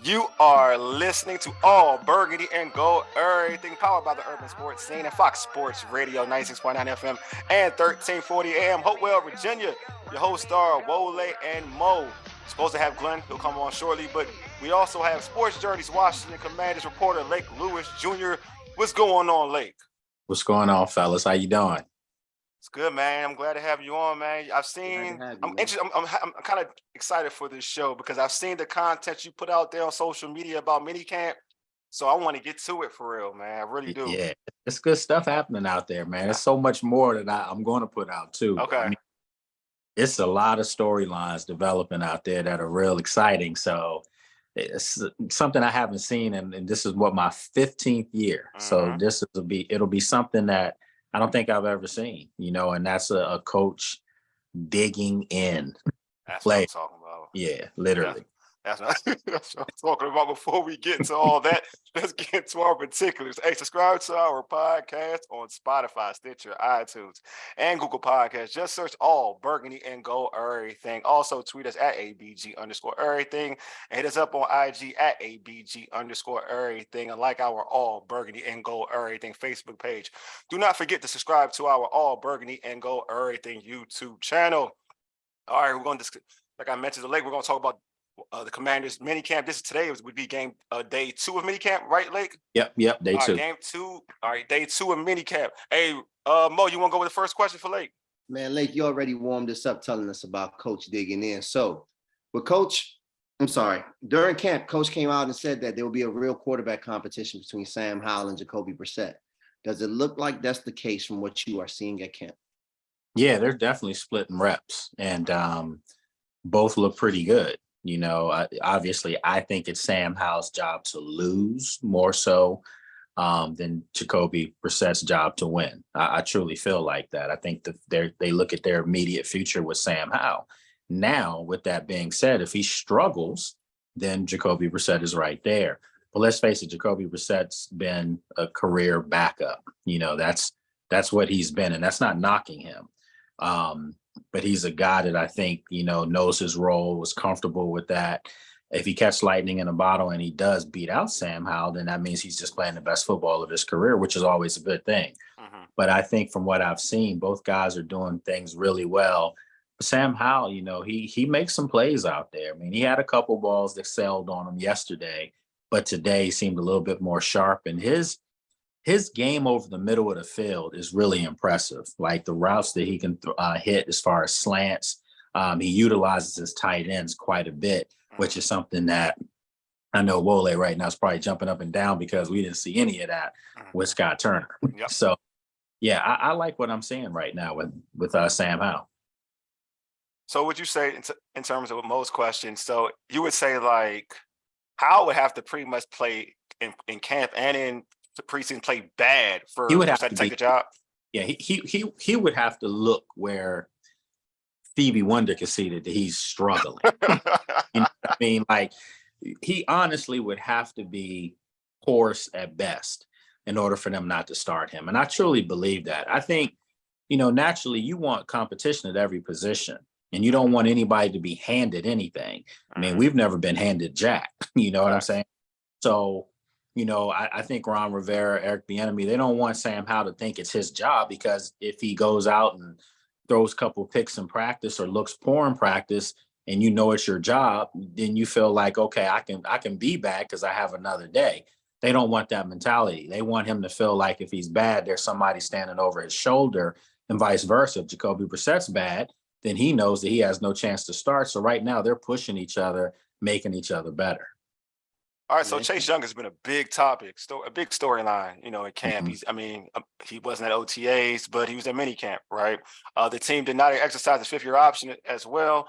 You are listening to All Burgundy and Gold, everything powered by the Urban Sports Scene and Fox Sports Radio, 96.9 FM and 1340 AM, Hopewell, Virginia. Your host star, Wole and Mo. Supposed to have Glenn, he'll come on shortly, but we also have Sports Journeys Washington Commanders reporter Lake Lewis Jr. What's going on, Lake? What's going on, fellas? How you doing? It's good, man. I'm glad to have you on, man. I'm interested. I'm kind of excited for this show because I've seen the content you put out there on social media about minicamp. So I want to get to it for real, man. I really do. Yeah, it's good stuff happening out there, man. There's so much more that I'm going to put out too. Okay. I mean, it's a lot of storylines developing out there that are real exciting. So it's something I haven't seen, and this is what my 15th year. So it'll be something that I don't think I've ever seen, and that's a coach digging in. That's what I'm talking about. Yeah, literally. That's what I'm talking about. Before we get into all that, let's get into our particulars. Hey, subscribe to our podcast on Spotify, Stitcher, iTunes, and Google Podcasts. Just search All Burgundy and Gold Errrything. Also tweet us at ABG_Errrything and hit us up on IG at ABG_Errrything and like our All Burgundy and Gold Errrything Facebook page. Do not forget to subscribe to our All Burgundy and Gold Errrything YouTube channel. All right, we're going to, like I mentioned, we're going to talk about the Commanders minicamp. This is today. Would be game day 2 of minicamp, right, Lake? Yep, day 2. Game 2. All right, day 2 of minicamp. Hey, Mo, you want to go with the first question for Lake? Man, Lake, you already warmed us up telling us about Coach digging in. So, during camp, Coach came out and said that there will be a real quarterback competition between Sam Howell and Jacoby Brissett. Does it look like that's the case from what you are seeing at camp? Yeah, they're definitely splitting reps, and both look pretty good. Obviously, I think it's Sam Howell's job to lose more so than Jacoby Brissett's job to win. I truly feel like that. I think that they look at their immediate future with Sam Howell. Now, with that being said, if he struggles, then Jacoby Brissett is right there. But let's face it, Jacoby Brissett's been a career backup. That's what he's been, and that's not knocking him. But he's a guy that I think, knows his role, was comfortable with that. If he catches lightning in a bottle and he does beat out Sam Howell, then that means he's just playing the best football of his career, which is always a good thing. Mm-hmm. But I think from what I've seen, both guys are doing things really well. Sam Howell, he makes some plays out there. I mean, he had a couple balls that sailed on him yesterday, but today seemed a little bit more sharp. And his game over the middle of the field is really impressive. Like the routes that he can hit as far as slants, he utilizes his tight ends quite a bit, which is something that I know Wole right now is probably jumping up and down because we didn't see any of that with Scott Turner. Yep. So, yeah, I like what I'm seeing right now with Sam Howell. So would you say, in terms of Mo's question, so you would say like Howell would have to pretty much play in camp and in the preseason play bad for Brissett to take the job? Yeah, he would have to look where Stevie Wonder can see that he's struggling. I mean, like he honestly would have to be hoarse at best in order for them not to start him. And I truly believe that. I think, naturally you want competition at every position and you don't want anybody to be handed anything. I mean, we've never been handed jack, what I'm saying? So, I think Ron Rivera, Eric Bieniemy, they don't want Sam Howell to think it's his job, because if he goes out and throws a couple picks in practice or looks poor in practice and it's your job, then you feel like, okay, I can be bad because I have another day. They don't want that mentality. They want him to feel like if he's bad, there's somebody standing over his shoulder, and vice versa. If Jacoby Brissett's bad, then he knows that he has no chance to start. So right now they're pushing each other, making each other better. All right, so Chase Young has been a big topic, a big storyline, in camp. Mm-hmm. He wasn't at OTAs, but he was at minicamp, right? The team did not exercise his 5th-year option as well.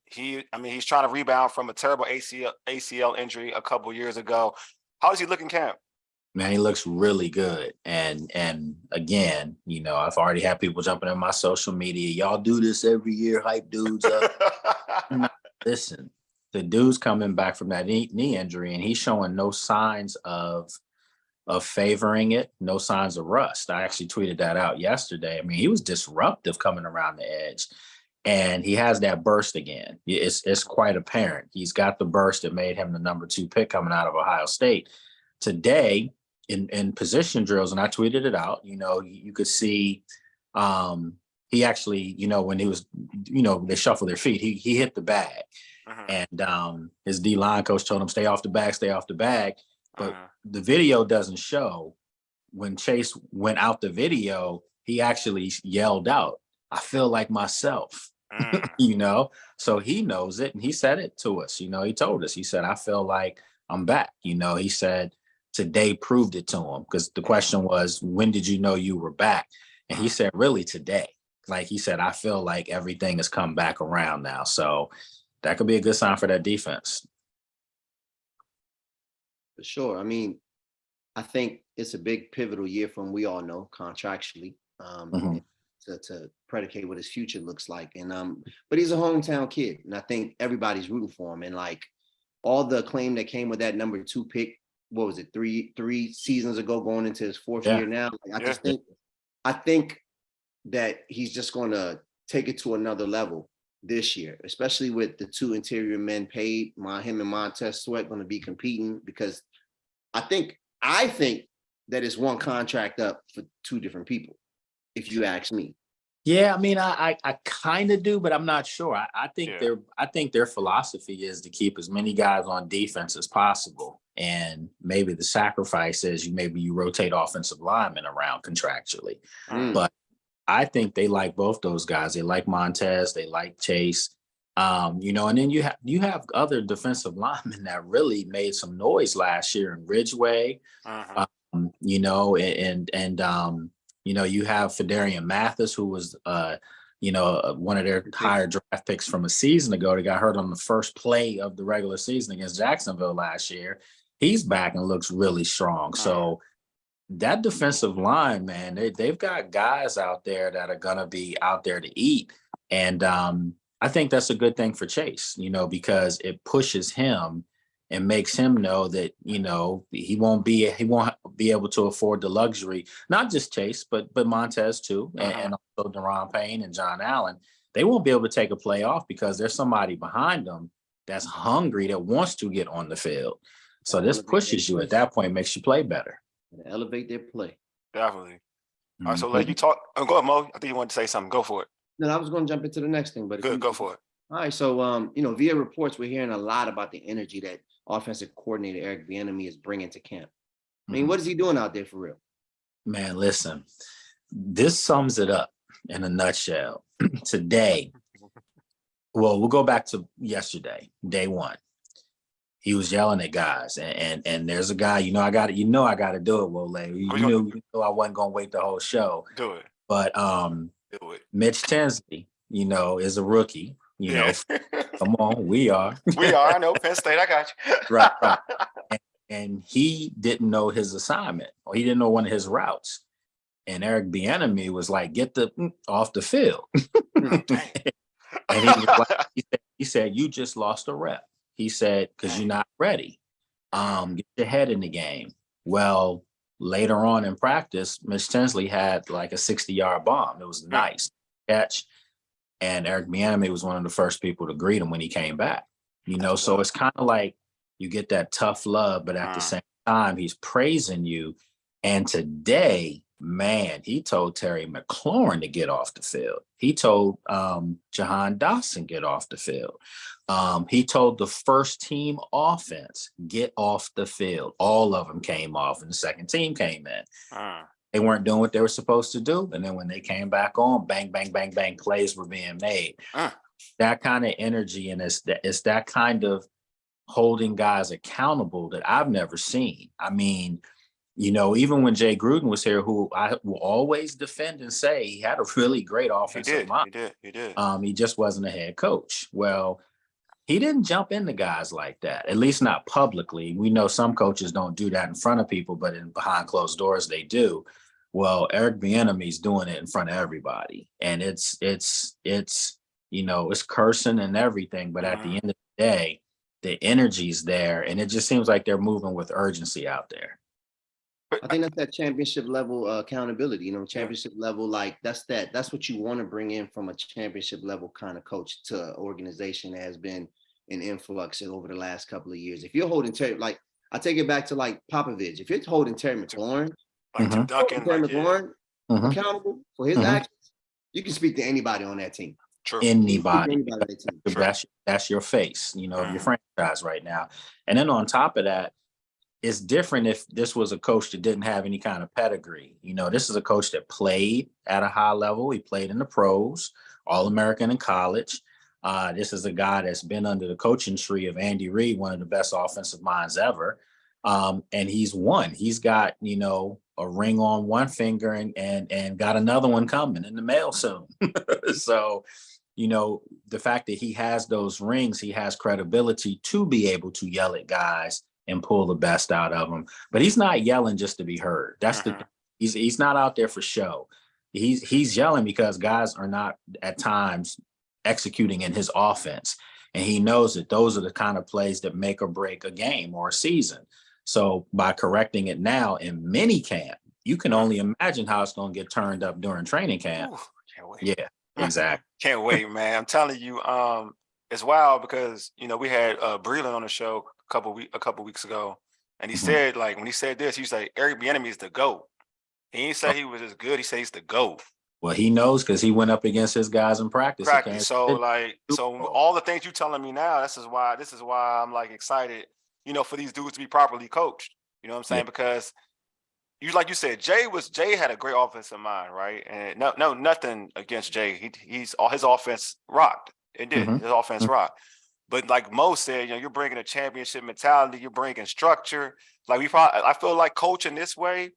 He's trying to rebound from a terrible ACL injury a couple years ago. How does he look in camp? Man, he looks really good. And again, I've already had people jumping in my social media. Y'all do this every year, hype dudes up. Listen. The dude's coming back from that knee injury, and he's showing no signs of favoring it, no signs of rust. I actually tweeted that out yesterday. I mean, he was disruptive coming around the edge. and he has that burst again. It's quite apparent. He's got the burst that made him the number 2 pick coming out of Ohio State. Today, in position drills, and I tweeted it out, you could see he actually, when he was, they shuffle their feet, he hit the bag. And his D-line coach told him, stay off the bag. But the video doesn't show when Chase went out the video, he actually yelled out, I feel like myself, so he knows it. And he said it to us, he told us, he said, I feel like I'm back. He said today proved it to him, because the question was, when did you know you were back? And he said, really today. Like he said, I feel like everything has come back around now. So that could be a good sign for that defense. For sure. I mean, I think it's a big pivotal year for him, we all know, contractually, to predicate what his future looks like. And but he's a hometown kid, and I think everybody's rooting for him. And like all the acclaim that came with that number 2 pick, what was it, three seasons ago, going into his 4th year now. Like, I think that he's just going to take it to another level this year, especially with the 2 interior men paid. Him and Montez Sweat going to be competing, because I think that it's one contract up for 2 different people, if you ask me. Yeah, I mean, I kind of do, but I'm not sure. I think their philosophy is to keep as many guys on defense as possible, and maybe the sacrifice is you rotate offensive linemen around contractually. But I think they like both those guys. They like Montez, they like Chase, and then you have other defensive linemen that really made some noise last year in Ridgeway, you have Fedarian Mathis, who was, one of their higher draft picks from a season ago. That got hurt on the first play of the regular season against Jacksonville last year. He's back and looks really strong. So that defensive line, man, they've got guys out there that are going to be out there to eat. And I think that's a good thing for Chase, because it pushes him and makes him know that, he won't be able to afford the luxury, not just Chase, but Montez too, and also Deron Payne and John Allen. They won't be able to take a play off because there's somebody behind them that's hungry, that wants to get on the field. So this pushes you at that point, makes you play better. Elevate their play. Definitely. All right, so let you talk. Oh, go ahead, Mo. I think you wanted to say something. Go for it. No, I was going to jump into the next thing, but go for it. All right, so via reports, we're hearing a lot about the energy that offensive coordinator Eric Bieniemy is bringing to camp. I mean, what is he doing out there for real? Man, listen, this sums it up in a nutshell. Today, well, we'll go back to yesterday, day 1. He was yelling at guys, and there's a guy, I got to do it, Wole. You know I wasn't gonna wait the whole show. Do it. But do it. Mitch Tinsley, is a rookie. Come on, we are. I know, Penn State, I got you. Right. And he didn't know his assignment, or he didn't know one of his routes. And Eric Bieniemy was like, get off the field. And he said, you just lost a rep. He said, because you're not ready. Get your head in the game. Well, later on in practice, Mitch Tinsley had like a 60-yard bomb. It was a nice catch. And Eric Bieniemy was one of the first people to greet him when he came back. So it's kind of like you get that tough love, but at the same time, he's praising you. And today, man, he told Terry McLaurin to get off the field. He told Jahan Dotson get off the field. He told the first team offense, get off the field. All of them came off, and the second team came in. They weren't doing what they were supposed to do. And then when they came back on, bang, bang, bang, bang, plays were being made. That kind of energy, and it's that kind of holding guys accountable that I've never seen. I mean, even when Jay Gruden was here, who I will always defend and say he had a really great offensive line. He did. He just wasn't a head coach. Well, he didn't jump into guys like that, at least not publicly. We know some coaches don't do that in front of people, but behind closed doors, they do. Well, Eric Bieniemy's doing it in front of everybody. And it's cursing and everything. But at the end of the day, the energy's there. And it just seems like they're moving with urgency out there. I think that's that championship level accountability, championship level, like that's what you want to bring in from a championship level kind of coach to an organization that has been in influx over the last couple of years. If you're holding Terry, like I take it back to like Popovich, if you're holding Terry McLaurin, accountable for his actions, you can speak to anybody on that team. True. Anybody that's your face, of your franchise right now. And then on top of that, it's different if this was a coach that didn't have any kind of pedigree. This is a coach that played at a high level. He played in the pros, All-American in college. This is a guy that's been under the coaching tree of Andy Reid, one of the best offensive minds ever. And he's won. He's got, a ring on one finger and got another one coming in the mail soon. So, the fact that he has those rings, he has credibility to be able to yell at guys and pull the best out of them. But he's not yelling just to be heard. That's he's not out there for show. He's yelling because guys are not at times executing in his offense. And he knows that those are the kind of plays that make or break a game or a season. So by correcting it now in minicamp, you can only imagine how it's going to get turned up during training camp. Ooh, can't wait. Yeah, exactly. Can't wait, man. I'm telling you, it's wild because, we had Breland on the show a couple weeks ago. And he said, like, when he said this, he said, Eric Bieniemy is the GOAT. He didn't say he was as good. He said he's the GOAT. Well, he knows because he went up against his guys in practice. So all the things you're telling me now, this is why I'm like excited, for these dudes to be properly coached. You know what I'm saying? Yeah. Because like you said, Jay had a great offensive mind, right? And nothing against Jay. His offense rocked. It did. His offense rocked. But like Mo said, you're bringing a championship mentality. You're bringing structure. Like I feel like coaching this way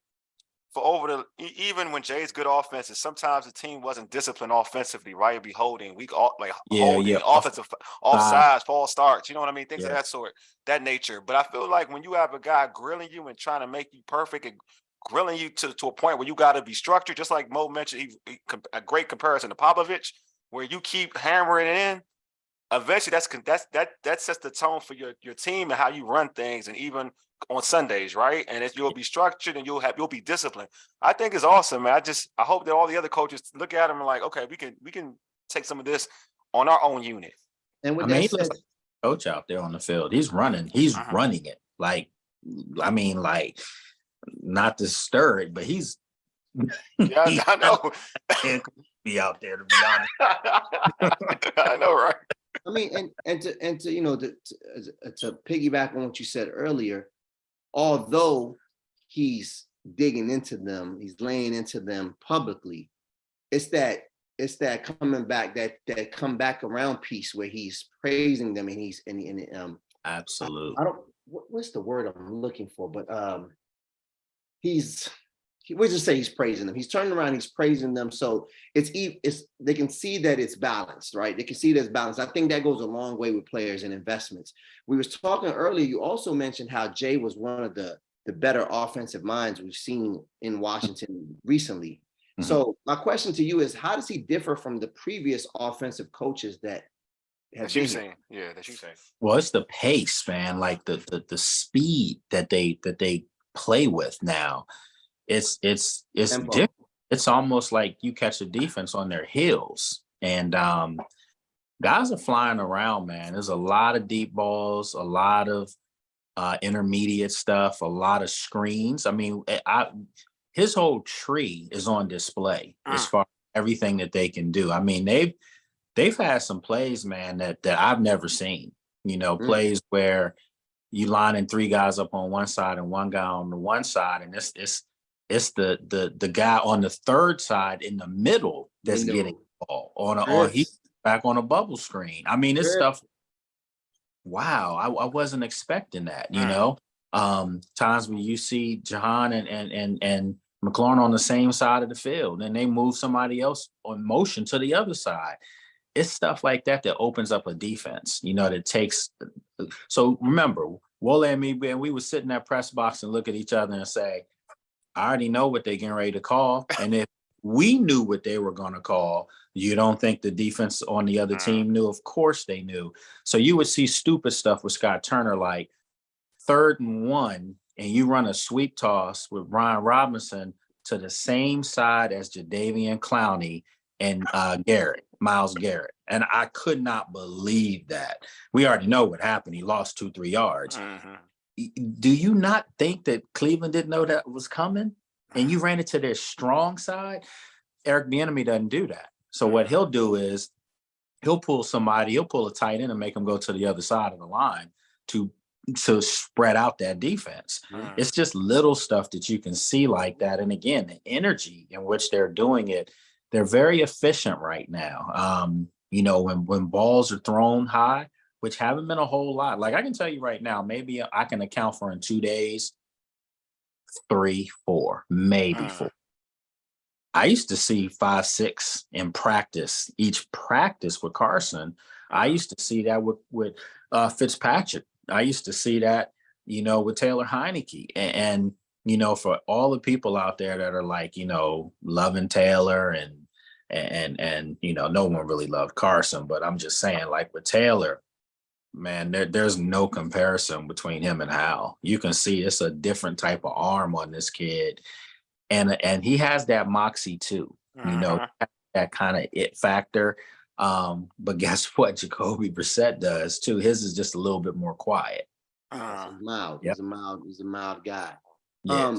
for even when Jay's good offenses, sometimes the team wasn't disciplined offensively, right? It'd be holding offensive offsides, false starts, you know what I mean? Things of that sort, that nature. But I feel like when you have a guy grilling you and trying to make you perfect and grilling you to a point where you got to be structured, just like Mo mentioned, a great comparison to Popovich, where you keep hammering it in. Eventually, that sets the tone for your team and how you run things, and even on Sundays, right? And you'll be structured and you'll be disciplined. I think it's awesome, man. I hope that all the other coaches look at them and like, okay, we can take some of this on our own unit. And with that said, coach out there on the field, he's running it like, not to stir it, but he's. Yeah, I know. Can't be out there, to be honest. I know, right? I mean, and to piggyback on what you said earlier, although he's digging into them, he's laying into them publicly, it's that coming back, that come back around piece where he's praising them and absolutely. I don't what's the word I'm looking for, but we'll just say he's praising them. He's turning around, he's praising them. So they can see that it's balanced, right? They can see that it's balanced. I think that goes a long way with players and investments. We was talking earlier, you also mentioned how Jay was one of the better offensive minds we've seen in Washington recently. Mm-hmm. So my question to you is, how does he differ from the previous offensive coaches that you saying? Yeah, that you say. Well, it's the pace, man, like the speed that they play with now. It's different. It's almost like you catch a defense on their heels, and guys are flying around, man. There's a lot of deep balls, a lot of intermediate stuff, a lot of screens. I mean, his whole tree is on display as far as everything that they can do. I mean, they've had some plays, man, that I've never seen. Plays where you lining three guys up on one side and one guy on the one side, and it's the guy on the third side in the middle that's getting the ball or he's back on a bubble screen. I mean, it's stuff. Wow, I wasn't expecting that. Times when you see Jahan and McLaurin on the same side of the field, and they move somebody else on motion to the other side. It's stuff like that opens up a defense. That takes. So remember, Wole and me, we would sit in that press box and look at each other and say, I already know what they're getting ready to call. And if we knew what they were going to call, you don't think the defense on the other team knew? Of course they knew. So you would see stupid stuff with Scott Turner, like 3rd and 1 and you run a sweep toss with Brian Robinson to the same side as Jadeveon Clowney and Miles Garrett. And I could not believe that. We already know what happened. He lost 2-3 yards. Do you not think that Cleveland didn't know that was coming? And you ran it to their strong side? Eric Bieniemy doesn't do that. So what he'll do is he'll pull a tight end and make him go to the other side of the line to spread out that defense. It's just little stuff that you can see like that. And again, the energy in which they're doing it, they're very efficient right now. When balls are thrown high, which haven't been a whole lot. Like I can tell you right now, maybe I can account for in 2 days, 3, 4, maybe 4. I used to see 5, 6 in practice, each practice with Carson. I used to see that with Fitzpatrick. I used to see that, with Taylor Heineke. And for all the people out there that are like, loving Taylor and no one really loved Carson, but I'm just saying, like with Taylor, man, there's no comparison between him and Hal. You can see it's a different type of arm on this kid. And he has that moxie too, that kind of it factor. But guess what? Jacoby Brissett does too. His is just a little bit more quiet. Mild. Yep. He's a mild guy. Yeah.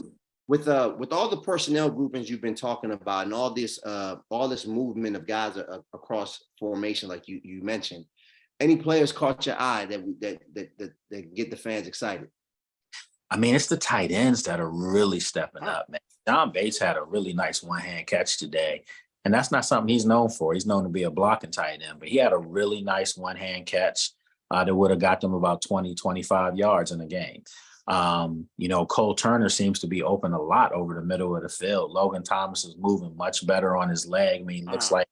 With all the personnel groupings you've been talking about and all this movement of guys across formation, like you mentioned, any players caught your eye that get the fans excited? I mean, it's the tight ends that are really stepping up, man. John Bates had a really nice one-hand catch today, and that's not something he's known for. He's known to be a blocking tight end, but he had a really nice one-hand catch that would have got them about 20, 25 yards in the game. Cole Turner seems to be open a lot over the middle of the field. Logan Thomas is moving much better on his leg. I mean, looks like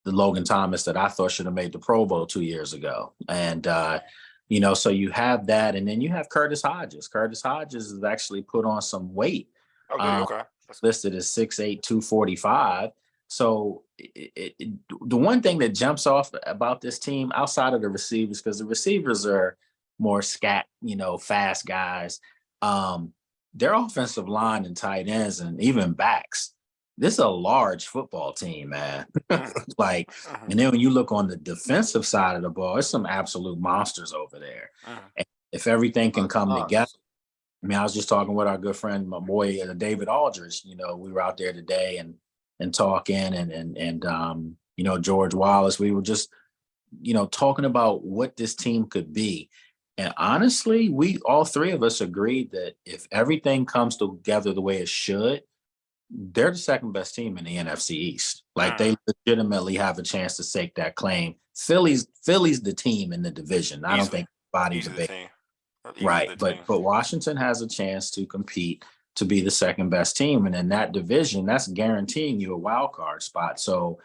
the Logan Thomas that I thought should have made the Pro Bowl 2 years ago. And, so you have that. And then you have Curtis Hodges. Curtis Hodges has actually put on some weight. Okay. Listed as 6'8", 245. So the one thing that jumps off about this team outside of the receivers, because the receivers are more scat, fast guys, their offensive line and tight ends and even backs, this is a large football team, man. And then when you look on the defensive side of the ball, it's some absolute monsters over there. And if everything can come together, I mean, I was just talking with our good friend, my boy, David Aldridge. We were out there today and talking and George Wallace. We were just, talking about what this team could be. And honestly, all three of us agreed that if everything comes together the way it should, they're the second best team in the NFC East. Like they legitimately have a chance to stake that claim. Philly's the team in the division. I don't think anybody's a big team. Right. But Washington has a chance to compete to be the second best team. And in that division, that's guaranteeing you a wild card spot. So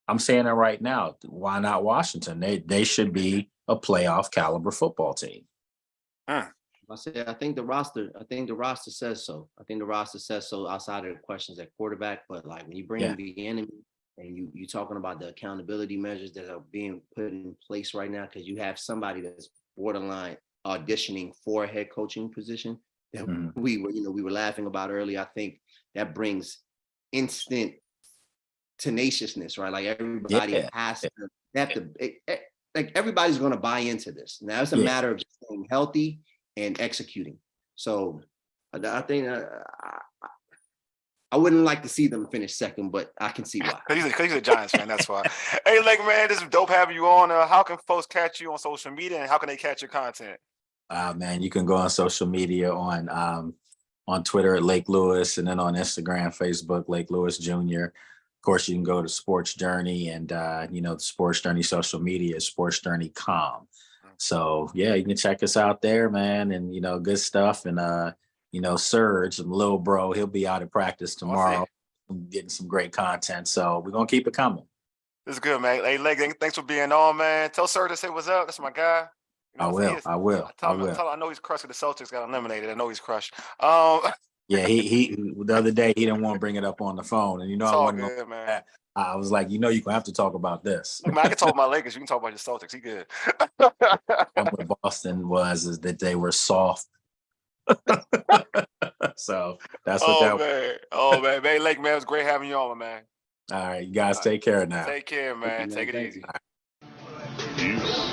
I'm saying it right now. Why not Washington? They should be a playoff caliber football team. I think the roster says so. I think the roster says so outside of the questions at quarterback. But like when you bring in the enemy and you talking about the accountability measures that are being put in place right now, because you have somebody that's borderline auditioning for a head coaching position that we were laughing about earlier. I think that brings instant tenaciousness, right? Like everybody everybody's going to buy into this. Now it's a matter of just staying healthy and executing. So I think I wouldn't like to see them finish second, but I can see why. Because he's a Giants fan, that's why. Hey, man, this is dope having you on. How can folks catch you on social media, and how can they catch your content? Man, you can go on social media on Twitter at Lake Lewis, and then on Instagram, Facebook, Lake Lewis Jr. Of course, you can go to Sports Journey, and the Sports Journey social media is Sports Journey Com. So you can check us out there, man, and good stuff. And Serge, little bro, he'll be out at practice tomorrow, getting some great content. So we're gonna keep it coming. This is good, man. Hey, Leg, thanks for being on, man. Tell Serge to say what's up. That's my guy. I will. I know he's crushed. The Celtics got eliminated. I know he's crushed. Yeah, he the other day he didn't want to bring it up on the phone, and I wasn't good, man. I was like, you're gonna have to talk about this. Man, I can talk about Lakers. You can talk about your Celtics. He good. And what Boston is that they were soft So that's what that was. Oh man, Bay Lake, man, it was great having you on, man. All right, you guys take care now. Take care, man. you, Take it Thank easy. Peace.